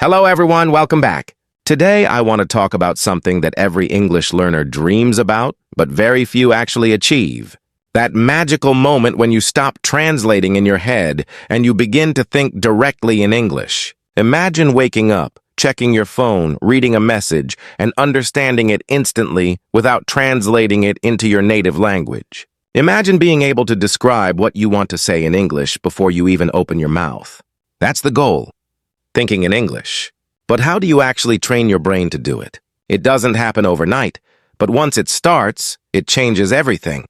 Hello everyone, welcome back. Today I want to talk about something that every English learner dreams about, but very few actually achieve. That magical moment when you stop translating in your head and you begin to think directly in English. Imagine waking up, checking your phone, reading a message, and understanding it instantly without translating it into your native language. Imagine being able to describe what you want to say in English before you even open your mouth. That's the goal. Thinking in English. But how do you actually train your brain to do it? It doesn't happen overnight, but once it starts, it changes everything.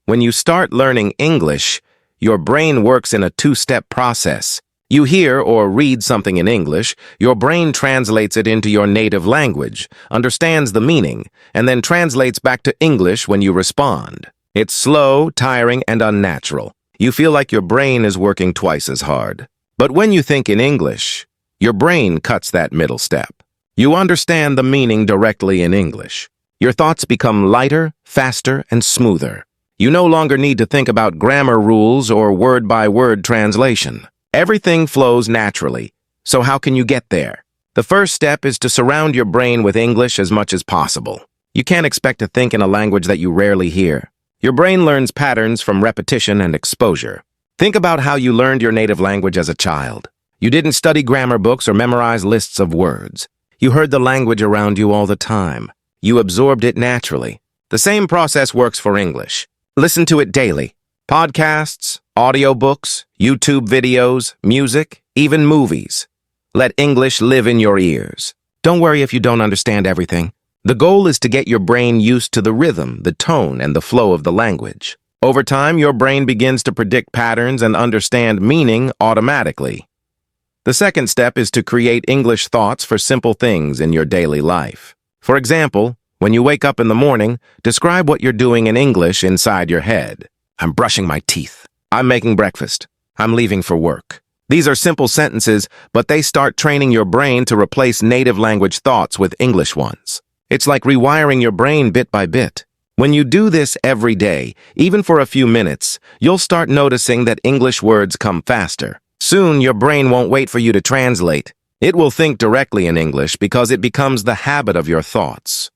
When you start learning English, your brain works in a two-step process. You hear or read something in English, your brain translates it into your native language, understands the meaning, and then translates back to English when you respond. It's slow, tiring, and unnatural. You feel like your brain is working twice as hard. But when you think in English, your brain cuts that middle step. You understand the meaning directly in English. Your thoughts become lighter, faster, and smoother. You no longer need to think about grammar rules or word-by-word translation. Everything flows naturally. So how can you get there? The first step is to surround your brain with English as much as possible. You can't expect to think in a language that you rarely hear. Your brain learns patterns from repetition and exposure. Think about how you learned your native language as a child. You didn't study grammar books or memorize lists of words. You heard the language around you all the time. You absorbed it naturally. The same process works for English. Listen to it daily. Podcasts, audiobooks, YouTube videos, music, even movies. Let English live in your ears. Don't worry if you don't understand everything. The goal is to get your brain used to the rhythm, the tone, and the flow of the language. Over time, your brain begins to predict patterns and understand meaning automatically. The second step is to create English thoughts for simple things in your daily life. For example, when you wake up in the morning, describe what you're doing in English inside your head. I'm brushing my teeth. I'm making breakfast. I'm leaving for work. These are simple sentences, but they start training your brain to replace native language thoughts with English ones. It's like rewiring your brain bit by bit. When you do this every day, even for a few minutes, you'll start noticing that English words come faster. Soon, your brain won't wait for you to translate. It will think directly in English because it becomes the habit of your thoughts.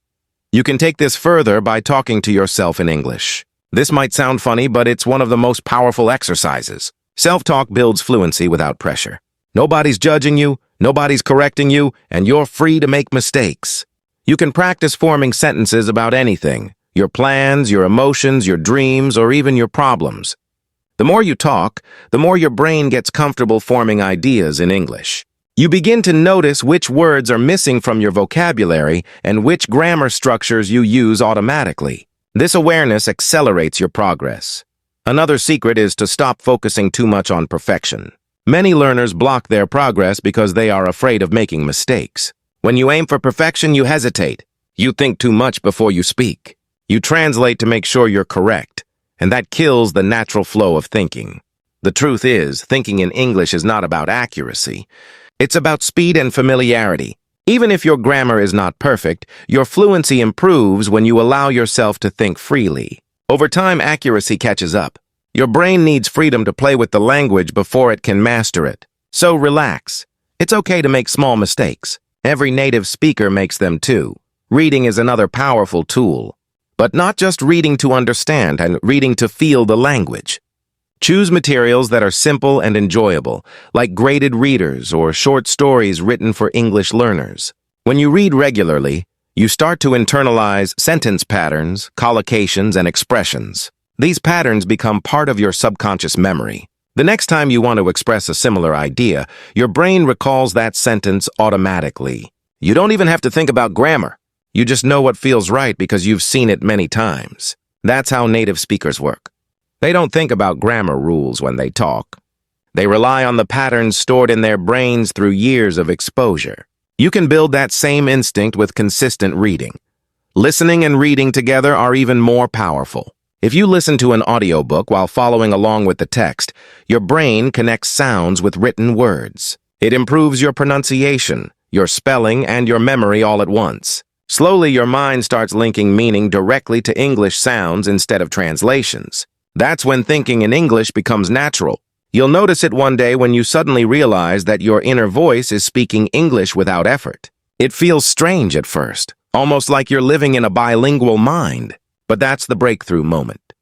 You can take this further by talking to yourself in English. This might sound funny, but it's one of the most powerful exercises. Self-talk builds fluency without pressure. Nobody's judging you, nobody's correcting you, and you're free to make mistakes. You can practice forming sentences about anything. Your plans, your emotions, your dreams, or even your problems. The more you talk, the more your brain gets comfortable forming ideas in English. You begin to notice which words are missing from your vocabulary and which grammar structures you use automatically. This awareness accelerates your progress. Another secret is to stop focusing too much on perfection. Many learners block their progress because they are afraid of making mistakes. When you aim for perfection, you hesitate. You think too much before you speak. You translate to make sure you're correct, and that kills the natural flow of thinking. The truth is, thinking in English is not about accuracy. It's about speed and familiarity. Even if your grammar is not perfect, your fluency improves when you allow yourself to think freely. Over time, accuracy catches up. Your brain needs freedom to play with the language before it can master it. So relax. It's okay to make small mistakes. Every native speaker makes them too. Reading is another powerful tool. But not just reading to understand and reading to feel the language. Choose materials that are simple and enjoyable, like graded readers or short stories written for English learners. When you read regularly, you start to internalize sentence patterns, collocations, and expressions. These patterns become part of your subconscious memory. The next time you want to express a similar idea, your brain recalls that sentence automatically. You don't even have to think about grammar. You just know what feels right because you've seen it many times. That's how native speakers work. They don't think about grammar rules when they talk. They rely on the patterns stored in their brains through years of exposure. You can build that same instinct with consistent reading. Listening and reading together are even more powerful. If you listen to an audiobook while following along with the text, your brain connects sounds with written words. It improves your pronunciation, your spelling, and your memory all at once. Slowly, your mind starts linking meaning directly to English sounds instead of translations. That's when thinking in English becomes natural. You'll notice it one day when you suddenly realize that your inner voice is speaking English without effort. It feels strange at first, almost like you're living in a bilingual mind. But that's the breakthrough moment.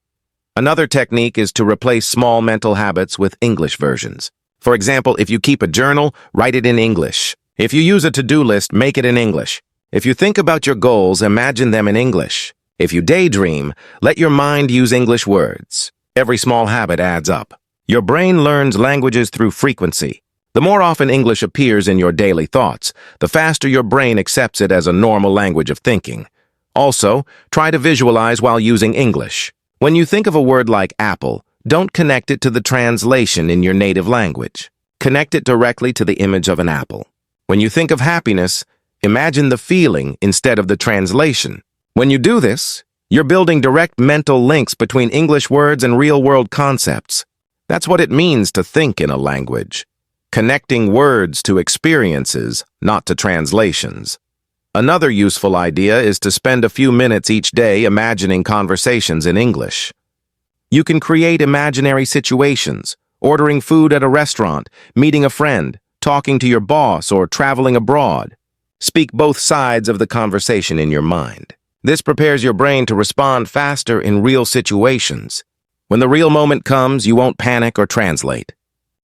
Another technique is to replace small mental habits with English versions. For example, if you keep a journal, write it in English. If you use a to-do list, make it in English. If you think about your goals, imagine them in English. If you daydream, let your mind use English words. Every small habit adds up. Your brain learns languages through frequency. The more often English appears in your daily thoughts, the faster your brain accepts it as a normal language of thinking. Also, try to visualize while using English. When you think of a word like apple, don't connect it to the translation in your native language. Connect it directly to the image of an apple. When you think of happiness, imagine the feeling instead of the translation. When you do this, you're building direct mental links between English words and real-world concepts. That's what it means to think in a language. Connecting words to experiences, not to translations. Another useful idea is to spend a few minutes each day imagining conversations in English. You can create imaginary situations, ordering food at a restaurant, meeting a friend, talking to your boss, or traveling abroad. Speak both sides of the conversation in your mind. This prepares your brain to respond faster in real situations. When the real moment comes, you won't panic or translate.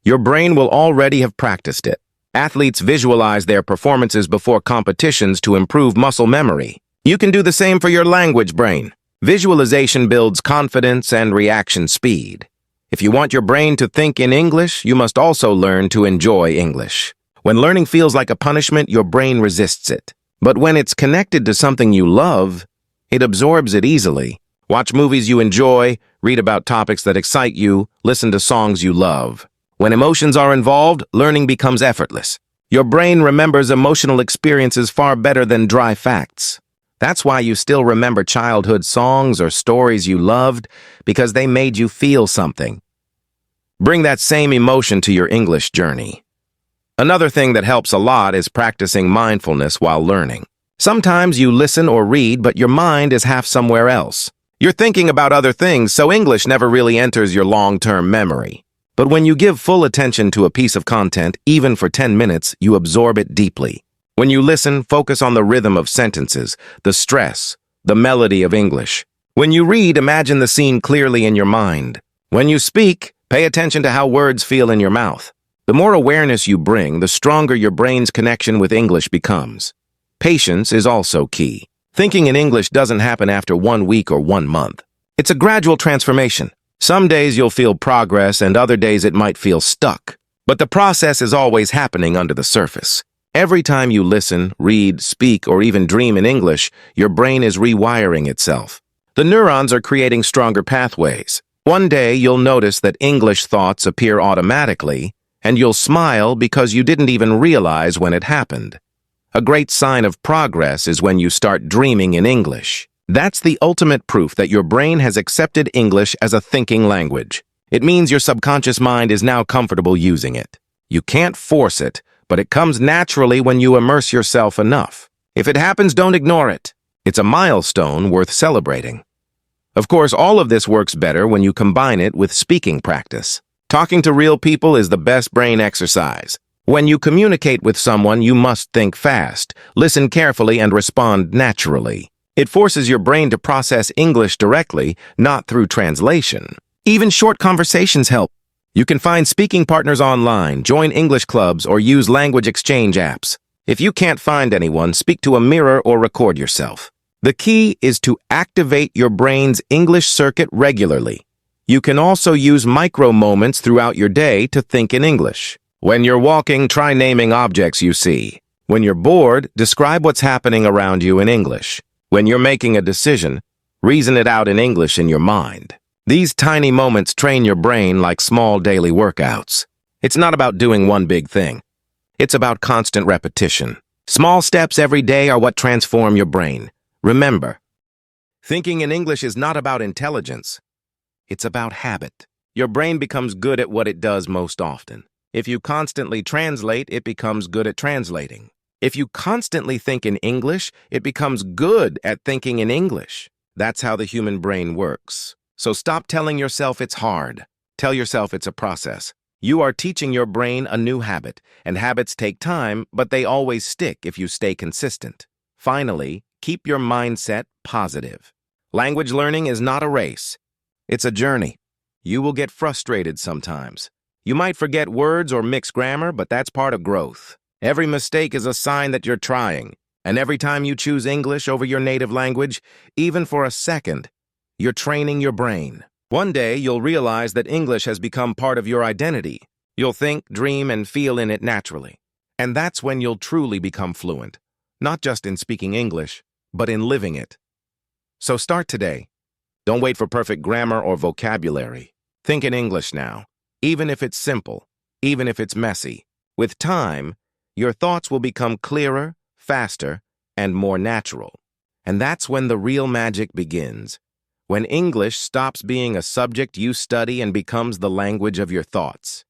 Your brain will already have practiced it. Athletes visualize their performances before competitions to improve muscle memory. You can do the same for your language brain. Visualization builds confidence and reaction speed. If you want your brain to think in English, you must also learn to enjoy English. When learning feels like a punishment, your brain resists it. But when it's connected to something you love, it absorbs it easily. Watch movies you enjoy, read about topics that excite you, listen to songs you love. When emotions are involved, learning becomes effortless. Your brain remembers emotional experiences far better than dry facts. That's why you still remember childhood songs or stories you loved, because they made you feel something. Bring that same emotion to your English journey. Another thing that helps a lot is practicing mindfulness while learning. Sometimes you listen or read, but your mind is half somewhere else. You're thinking about other things, so English never really enters your long-term memory. But when you give full attention to a piece of content, even for 10 minutes, you absorb it deeply. When you listen, focus on the rhythm of sentences, the stress, the melody of English. When you read, imagine the scene clearly in your mind. When you speak, pay attention to how words feel in your mouth. The more awareness you bring, the stronger your brain's connection with English becomes. Patience is also key. Thinking in English doesn't happen after 1 week or 1 month. It's a gradual transformation. Some days you'll feel progress and other days it might feel stuck. But the process is always happening under the surface. Every time you listen, read, speak, or even dream in English, your brain is rewiring itself. The neurons are creating stronger pathways. One day you'll notice that English thoughts appear automatically, and you'll smile because you didn't even realize when it happened. A great sign of progress is when you start dreaming in English. That's the ultimate proof that your brain has accepted English as a thinking language. It means your subconscious mind is now comfortable using it. You can't force it, but it comes naturally when you immerse yourself enough. If it happens, don't ignore it. It's a milestone worth celebrating. Of course, all of this works better when you combine it with speaking practice. Talking to real people is the best brain exercise. When you communicate with someone, you must think fast, listen carefully, and respond naturally. It forces your brain to process English directly, not through translation. Even short conversations help. You can find speaking partners online, join English clubs, or use language exchange apps. If you can't find anyone, speak to a mirror or record yourself. The key is to activate your brain's English circuit regularly. You can also use micro moments throughout your day to think in English. When you're walking, try naming objects you see. When you're bored, describe what's happening around you in English. When you're making a decision, reason it out in English in your mind. These tiny moments train your brain like small daily workouts. It's not about doing one big thing. It's about constant repetition. Small steps every day are what transform your brain. Remember, thinking in English is not about intelligence. It's about habit. Your brain becomes good at what it does most often. If you constantly translate, it becomes good at translating. If you constantly think in English, it becomes good at thinking in English. That's how the human brain works. So stop telling yourself it's hard. Tell yourself it's a process. You are teaching your brain a new habit, and habits take time, but they always stick if you stay consistent. Finally, keep your mindset positive. Language learning is not a race. It's a journey. You will get frustrated sometimes. You might forget words or mix grammar, but that's part of growth. Every mistake is a sign that you're trying, and every time you choose English over your native language, even for a second, you're training your brain. One day, you'll realize that English has become part of your identity. You'll think, dream, and feel in it naturally. And that's when you'll truly become fluent, not just in speaking English, but in living it. So start today. Don't wait for perfect grammar or vocabulary. Think in English now, even if it's simple, even if it's messy. With time, your thoughts will become clearer, faster, and more natural. And that's when the real magic begins. When English stops being a subject you study and becomes the language of your thoughts.